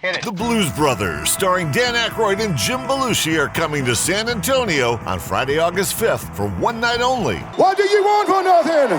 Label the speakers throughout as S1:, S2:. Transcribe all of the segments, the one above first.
S1: Hit it.
S2: The Blues Brothers, starring Dan Aykroyd and Jim Belushi, are coming to San Antonio on Friday, August 5th for one night only.
S3: What do you want for nothing?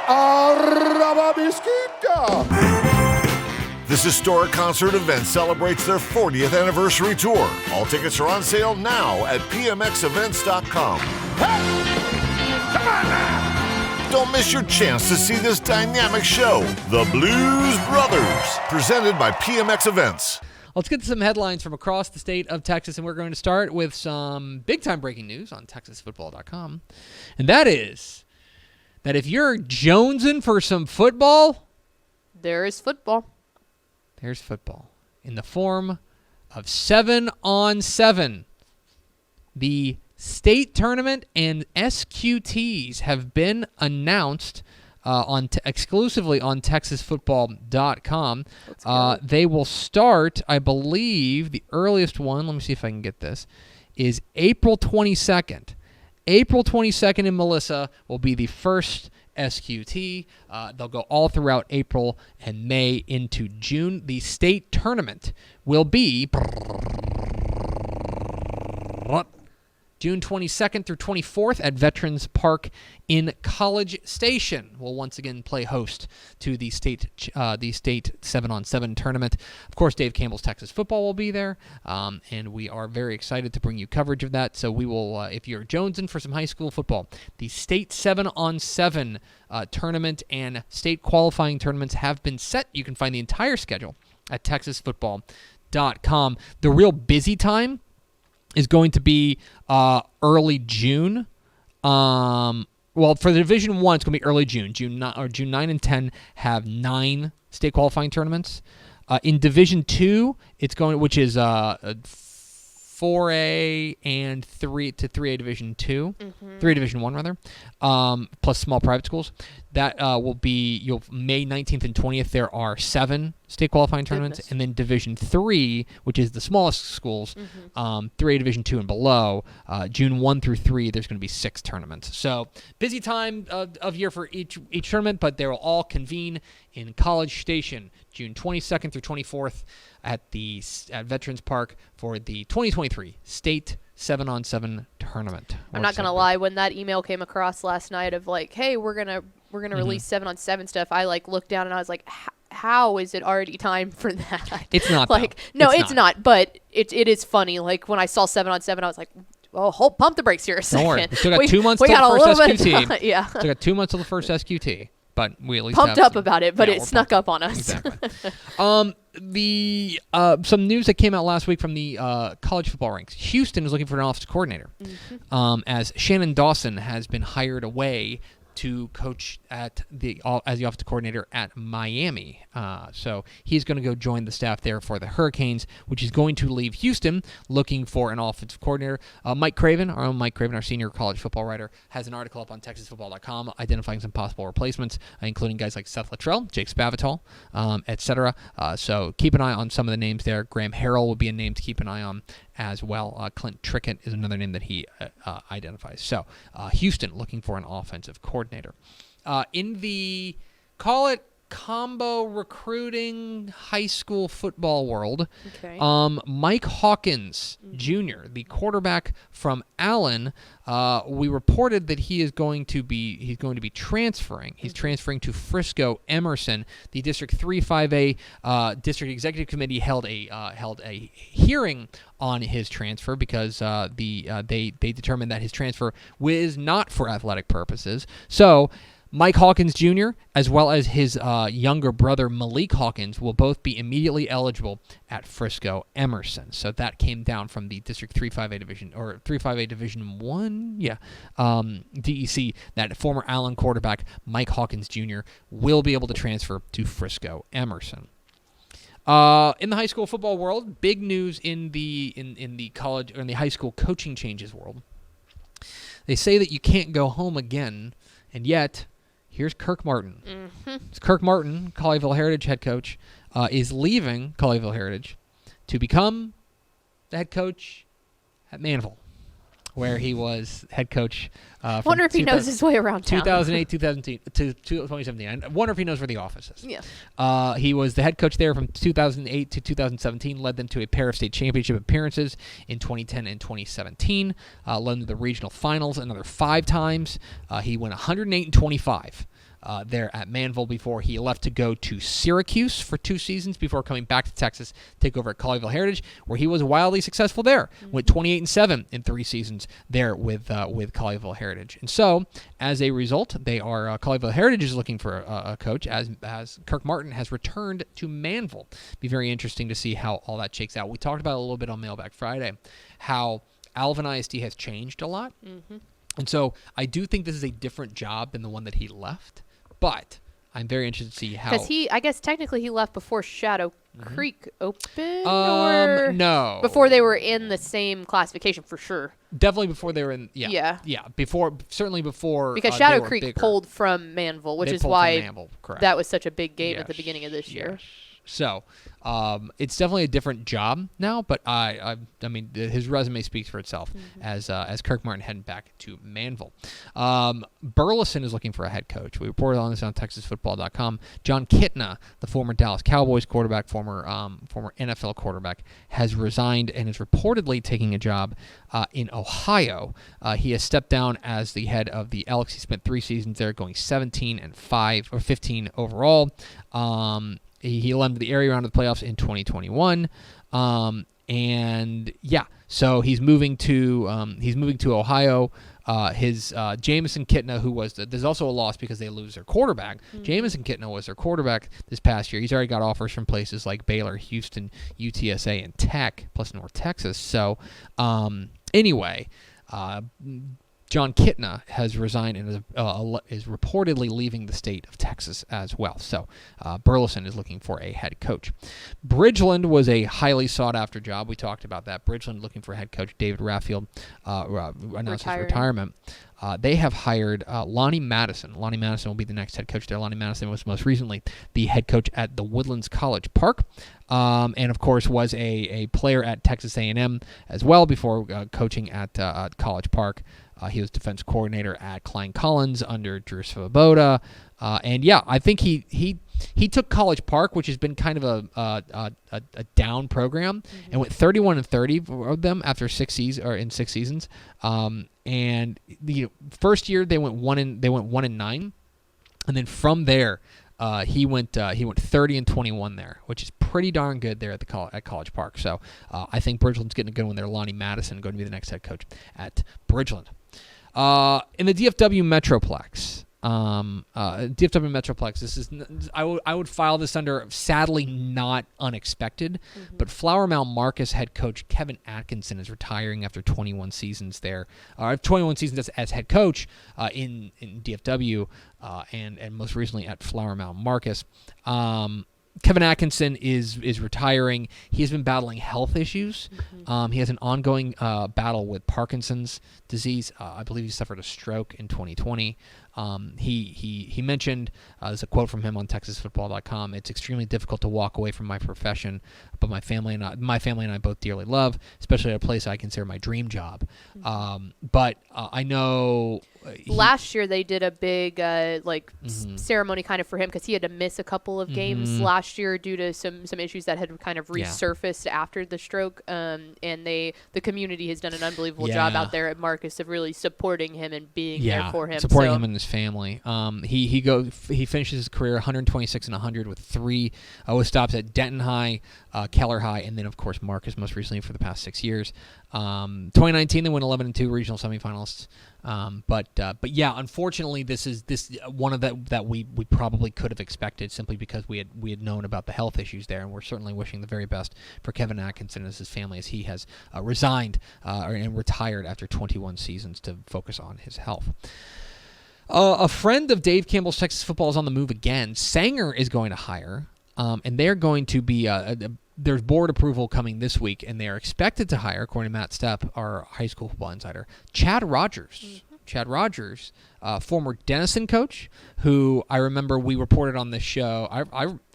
S3: Arrababisquita.
S2: This historic concert event celebrates their 40th anniversary tour. All tickets are on sale now at pmxevents.com.
S3: Hey! Come on now!
S2: Don't miss your chance to see this dynamic show, The Blues Brothers, presented by PMX Events.
S4: Let's get to some headlines from across the state of Texas, and we're going to start with some big-time breaking news on TexasFootball.com, and that is that if you're jonesing for some football,
S5: there is football.
S4: There's football in the form of 7-on-7. The state tournament and SQTs have been announced exclusively on TexasFootball.com. They will start, I believe, the earliest one, let me see if I can get this, is April 22nd. April 22nd in Melissa will be the first SQT. They'll go all throughout April and May into June. The state tournament will be June 22nd through 24th at Veterans Park in College Station. We'll once again play host to the state 7-on-7 tournament. Of course, Dave Campbell's Texas Football will be there, and we are very excited to bring you coverage of that. So we will, if you're jonesing for some high school football, the state 7-on-7 tournament and state qualifying tournaments have been set. You can find the entire schedule at TexasFootball.com. The real busy time is going to be early June. Well, for the Division 1, it's going to be early June. June 9 and 10 have 9 state qualifying tournaments. In Division 2, it's going, which is 4A and 3A Division 2, 3A Division 1 rather, plus small private schools. That will be May 19th and 20th. There are 7 state qualifying tournaments, and then Division 3, which is the smallest schools, 3A Division 2 and below. June 1 through 3, there's going to be 6 tournaments. So busy time of year for each tournament, but they will all convene in College Station June 22nd through 24th at Veterans Park for the 2023 State 7-on-7 tournament.
S5: I'm not gonna lie. When that email came across last night of like, hey, we're gonna release 7-on-7 stuff, I like looked down and I was like, how is it already time for that?
S4: It's not.
S5: Like, no, it's not. But it is funny. Like when I saw 7-on-7, I was like, well, pump the brakes here a second.
S4: Don't worry. We still got 2 months till the first SQT.
S5: Yeah.
S4: Still got 2 months till the first SQT. But we at least
S5: pumped up about it, but it snuck up on us.
S4: Exactly. Some news that came out last week from the college football ranks. Houston is looking for an offensive coordinator, as Shannon Dawson has been hired away to coach as the offensive coordinator at Miami. So he's going to go join the staff there for the Hurricanes, which is going to leave Houston looking for an offensive coordinator. Mike Craven, our senior college football writer, has an article up on TexasFootball.com identifying some possible replacements, including guys like Seth Luttrell, Jake Spavital, etc. So keep an eye on some of the names there. Graham Harrell would be a name to keep an eye on as well. Clint Trickett is another name that he identifies. So Houston looking for an offensive coordinator. In the, call it, combo recruiting high school football world, Mike Hawkins Jr., the quarterback from Allen, we reported that he's going to be transferring. He's transferring to Frisco Emerson. The District 3-5A District Executive Committee held a hearing on his transfer because they determined that his transfer was not for athletic purposes. So Mike Hawkins Jr., as well as his younger brother Malik Hawkins, will both be immediately eligible at Frisco Emerson. So that came down from the District 3-5A Division, or 3-5A Division 1, DEC, that former Allen quarterback Mike Hawkins Jr. will be able to transfer to Frisco Emerson. In the high school football world, big news in the college or in the high school coaching changes world. They say that you can't go home again, and yet here's Kirk Martin. It's Kirk Martin, Colleyville Heritage head coach, is leaving Colleyville Heritage to become the head coach at Manville. where he was head coach.
S5: Wonder if he knows his way around town.
S4: 2008, 2010 to 2017. I wonder if he knows where the office is.
S5: Yeah.
S4: He was the head coach there from 2008 to 2017, led them to a pair of state championship appearances in 2010 and 2017, led them to the regional finals another 5 times. He went 108-25. There at Manville before he left to go to Syracuse for 2 seasons before coming back to Texas, take over at Colleyville Heritage, where he was wildly successful there. Went 28-7 in 3 seasons there with Colleyville Heritage. And so, as a result, they are Colleyville Heritage is looking for a coach as Kirk Martin has returned to Manville. Be very interesting to see how all that shakes out. We talked about it a little bit on Mailbag Friday, how Alvin ISD has changed a lot. Mm-hmm. And so I do think this is a different job than the one that he left. But I'm very interested to see how.
S5: Because I guess technically he left before Shadow Creek opened, or
S4: no,
S5: before they were in the same classification for sure.
S4: Definitely before they were in. Yeah. Certainly before.
S5: Because Shadow Creek pulled from Manville, which is why that was such a big game at the beginning of this year.
S4: So, it's definitely a different job now, but I mean, his resume speaks for itself as Kirk Martin heading back to Manville. Burleson is looking for a head coach. We reported on this on TexasFootball.com. John Kitna, the former Dallas Cowboys quarterback, former NFL quarterback, has resigned and is reportedly taking a job in Ohio. He has stepped down as the head of the Elks. He spent 3 seasons there, going 17-5 or 15 overall. He led the area round of the playoffs in 2021, and so he's moving to Ohio. His Jamison Kitna, who was there's also a loss because they lose their quarterback. Jamison Kitna was their quarterback this past year. He's already got offers from places like Baylor, Houston, UTSA, and Tech, plus North Texas. So anyway. John Kitna has resigned and is reportedly leaving the state of Texas as well. So Burleson is looking for a head coach. Bridgeland was a highly sought-after job. We talked about that. Bridgeland looking for head coach. David Raffield announced his retirement. They have hired Lonnie Madison. Lonnie Madison will be the next head coach there. Lonnie Madison was most recently the head coach at the Woodlands College Park, and of course was a player at Texas A&M as well before coaching at College Park. He was defense coordinator at Klein Collins under Drew Svoboda. And I think he took College Park, which has been kind of a down program, and went 31-30 of them after 6 seasons. And the first year they went 1-9, and then from there he went 30-21 there, which is pretty darn good there at College Park. So I think Bridgeland's getting a good one there. Lonnie Madison going to be the next head coach at Bridgeland. In the DFW Metroplex. DFW Metroplex. This is I would file this under sadly not unexpected, but Flower Mound Marcus head coach Kevin Atkinson is retiring after 21 seasons there. 21 seasons as head coach in DFW and most recently at Flower Mound Marcus. Kevin Atkinson is retiring. He has been battling health issues. He has an ongoing battle with Parkinson's disease. I believe he suffered a stroke in 2020. He mentioned, there's a quote from him on TexasFootball.com, "It's extremely difficult to walk away from my profession, but my family and I both dearly love, especially at a place I consider my dream job." But I know
S5: last year they did a big ceremony kind of for him because he had to miss a couple of games last year due to some issues that had kind of resurfaced after the stroke. And the community has done an unbelievable job out there at Marcus of really supporting him and being there for him.
S4: Supporting him and his family. He finishes his career 126-100 with 3 stops at Denton High, Keller High, and then of course Marcus most recently for the past 6 years. 2019 they went 11-2 regional semifinalists. But unfortunately this is one of that we probably could have expected simply because we had known about the health issues there, and we're certainly wishing the very best for Kevin Atkinson and his family as he has resigned and retired after 21 seasons to focus on his health. A friend of Dave Campbell's Texas Football is on the move again. Sanger is going to hire, and they're going to be there's board approval coming this week, and they are expected to hire, according to Matt Stepp, our high school football insider, Chad Rogers. Chad Rogers, former Denison coach, who I remember we reported on this show.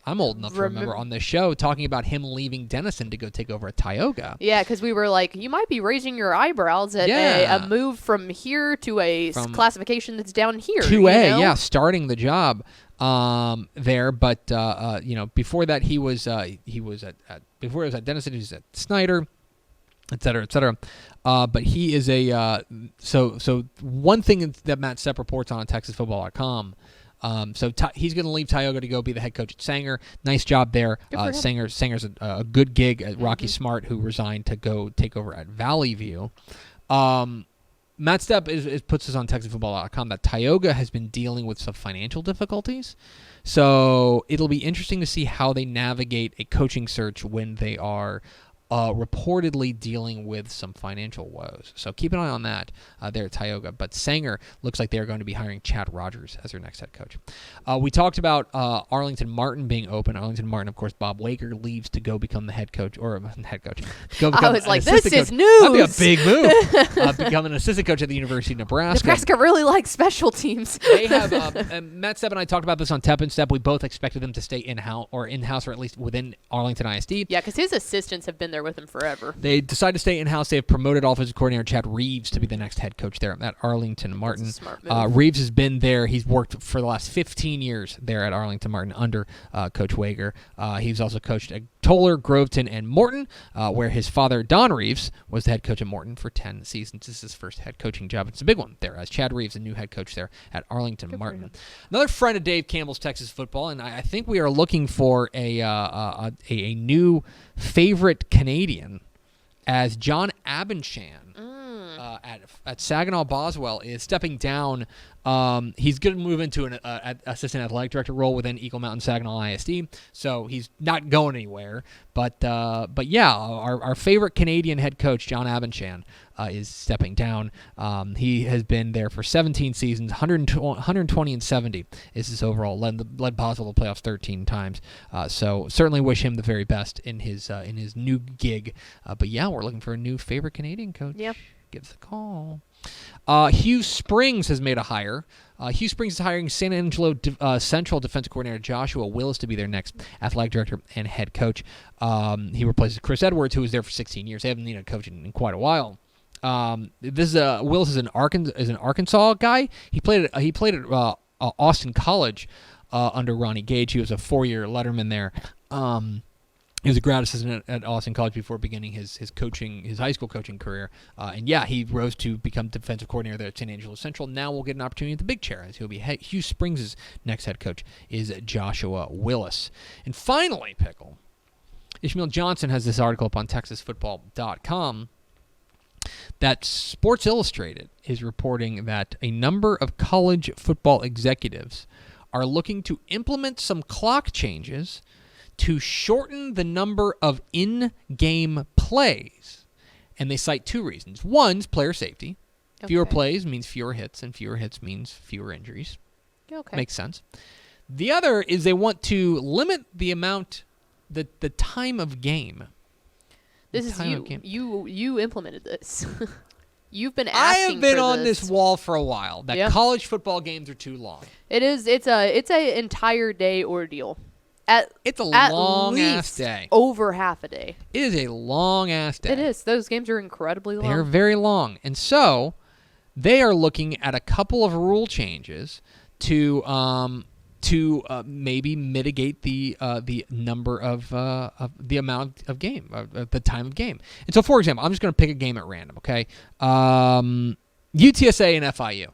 S4: I'm old enough to remember on this show talking about him leaving Denison to go take over at Tioga.
S5: Yeah, because we were like, you might be raising your eyebrows at a move from here to a classification that's down here.
S4: 2A, starting the job there. But before that, he was at before he was at Denison, he was at Snyder, et cetera, et cetera. But he is so one thing that Matt Stepp reports on TexasFootball.com. He's going to leave Tioga to go be the head coach at Sanger. Nice job there. Sanger's a good gig at Rocky Smart, who resigned to go take over at Valley View. Matt Stepp puts this on TexasFootball.com that Tioga has been dealing with some financial difficulties. So it'll be interesting to see how they navigate a coaching search when they are reportedly dealing with some financial woes. So keep an eye on that there at Tioga. But Sanger looks like they're going to be hiring Chad Rogers as their next head coach. We talked about Arlington Martin being open. Arlington Martin, of course, Bob Waker leaves to go become the head coach, or head coach.
S5: I was like, this is news.
S4: That'd be a big move. Become an assistant coach at the University of Nebraska.
S5: Nebraska really likes special teams.
S4: They have Matt Stepp and I talked about this on Tep and Step. We both expected them to stay in-house, or at least within Arlington ISD.
S5: Yeah, because his assistants have been there with him forever.
S4: They decided to stay in-house. They have promoted offensive coordinator Chad Reeves to be the next head coach there at Arlington Martin.
S5: That's a smart move.
S4: Reeves has been there. He's worked for the last 15 years there at Arlington Martin under Coach Wager. He's also coached at Toller, Groveton, and Morton, where his father, Don Reeves, was the head coach at Morton for 10 seasons. This is his first head coaching job. It's a big one there, as Chad Reeves, a new head coach there at Arlington Martin. Another friend of Dave Campbell's Texas Football, and I think we are looking for a new favorite Canadian, as John Abensham at Saginaw Boswell is stepping down. He's going to move into an assistant athletic director role within Eagle Mountain Saginaw ISD, so he's not going anywhere. But yeah, our favorite Canadian head coach, John Abensham, is stepping down. He has been there for 17 seasons, 120 and 70 is his overall. Led Boswell to the playoffs 13 times. So certainly wish him the very best in his new gig. But yeah, we're looking for a new favorite Canadian coach.
S5: Yeah.
S4: Give us a call. Hugh Springs has made a hire. Hugh Springs is hiring San Angelo Central defensive coordinator Joshua Willis to be their next athletic director and head coach. He replaces Chris Edwards, who was there for 16 years. They haven't needed a coach in quite a while. Willis is an Arkansas guy. He played at Austin College under Ronnie Gage. He was a 4-year letterman there. He was a grad assistant at Austin College before beginning his high school coaching career. And yeah, he rose to become defensive coordinator there at San Angelo Central. Now we'll get an opportunity at the big chair, as he'll be Hugh Springs' next head coach is Joshua Willis. And finally, Pickle, Ishmael Johnson has this article up on TexasFootball.com that Sports Illustrated is reporting that a number of college football executives are looking to implement some clock changes to shorten the number of in-game plays. And they cite two reasons. One's player safety. Fewer plays means fewer hits, and fewer hits means fewer injuries.
S5: Okay.
S4: Makes sense. The other is they want to limit the amount, the time of game.
S5: This is you implemented this. You've been asking
S4: I have been
S5: for
S4: on this wall for a while that college football games are too long.
S5: It is. It's a entire day ordeal.
S4: It's a long-ass day.
S5: Over half a day.
S4: It is a long-ass day.
S5: It is. Those games are incredibly long.
S4: They're very long. And so they are looking at a couple of rule changes to maybe mitigate the number of the amount of game, the time of game. And so, for example, I'm just going to pick a game at random, okay? UTSA and FIU.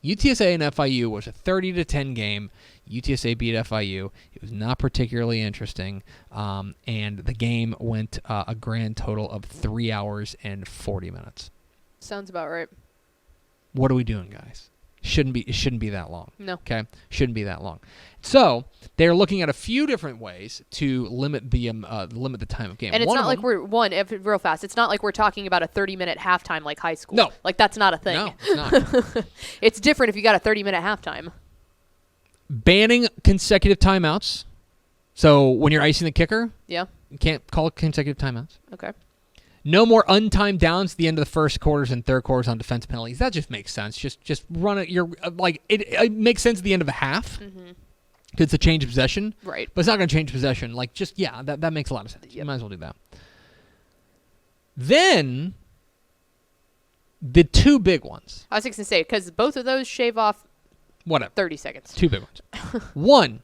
S4: UTSA and FIU was a 30-10 game. UTSA beat FIU. It was not particularly interesting, and the game went a grand total of 3 hours and 40 minutes.
S5: Sounds about right.
S4: What are we doing, guys? It shouldn't be that long.
S5: No.
S4: Okay? Shouldn't be that long. So they're looking at a few different ways to limit the time of game.
S5: And it's not like real fast. It's not like we're talking about a 30-minute halftime like high school.
S4: No.
S5: Like that's not a thing.
S4: No, it's not.
S5: It's different if you got a 30-minute halftime.
S4: Banning consecutive timeouts. So when you're icing the kicker,
S5: you
S4: can't call consecutive timeouts.
S5: Okay.
S4: No more untimed downs at the end of the first quarters and third quarters on defense penalties. That just makes sense. Just run it. It makes sense at the end of a half.
S5: Mm-hmm.
S4: Because it's a change of possession.
S5: Right.
S4: But it's not going to change possession. Like, that makes a lot of sense.
S5: Yep.
S4: You might as well do that. Then, the two big ones.
S5: I was just going to say, because both of those shave off
S4: Whatever.
S5: 30 seconds.
S4: Two big ones. One,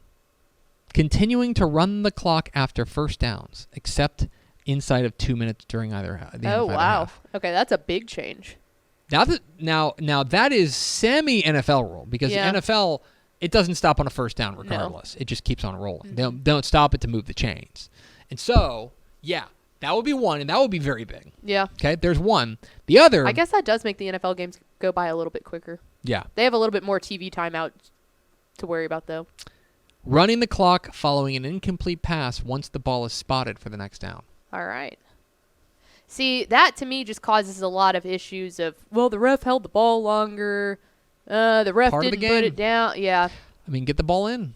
S4: continuing to run the clock after first downs, except inside of 2 minutes during either half.
S5: Oh, wow. Okay, that's a big change.
S4: Now that is semi-NFL rule, because the NFL, it doesn't stop on a first down regardless. No. It just keeps on rolling. They don't stop it to move the chains. And so, that would be one, and that would be very big.
S5: Yeah.
S4: Okay, there's one. The other...
S5: I guess that does make the NFL games go by a little bit quicker.
S4: Yeah.
S5: They have a little bit more TV time out to worry about, though.
S4: Running the clock following an incomplete pass once the ball is spotted for the next down.
S5: All right. See, that to me just causes a lot of issues of, well, the ref held the ball longer. The ref didn't put it down. Yeah.
S4: I mean, get the ball in.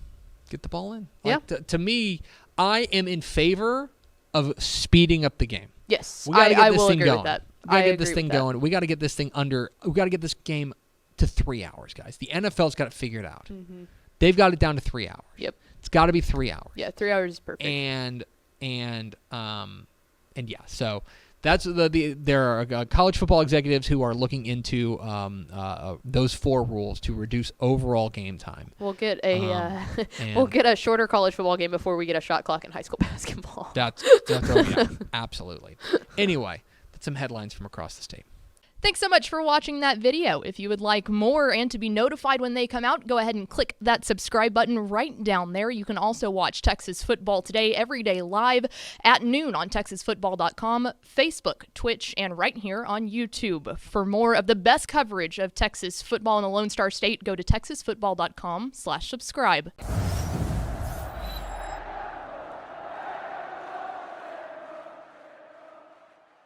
S4: Get the ball in.
S5: Yeah.
S4: To me, I am in favor of speeding up the game.
S5: Yes.
S4: We got to get this thing going.
S5: With that.
S4: We got to get this thing going. We got to get this thing we got to get this game to 3 hours, guys. The NFL's got it figured out. Mm-hmm. They've got it down to 3 hours.
S5: Yep.
S4: It's got to be 3 hours.
S5: Yeah, 3 hours is perfect.
S4: And so that's there are college football executives who are looking into those 4 rules to reduce overall game time.
S5: We'll get a shorter college football game before we get a shot clock in high school basketball.
S4: That's absolutely. Anyway, that's some headlines from across the state.
S1: Thanks so much for watching that video. If you would like more and to be notified when they come out, go ahead and click that subscribe button right down there. You can also watch Texas Football Today every day live at noon on TexasFootball.com, Facebook, Twitch, and right here on YouTube. For more of the best coverage of Texas football in the Lone Star State, go to TexasFootball.com/subscribe.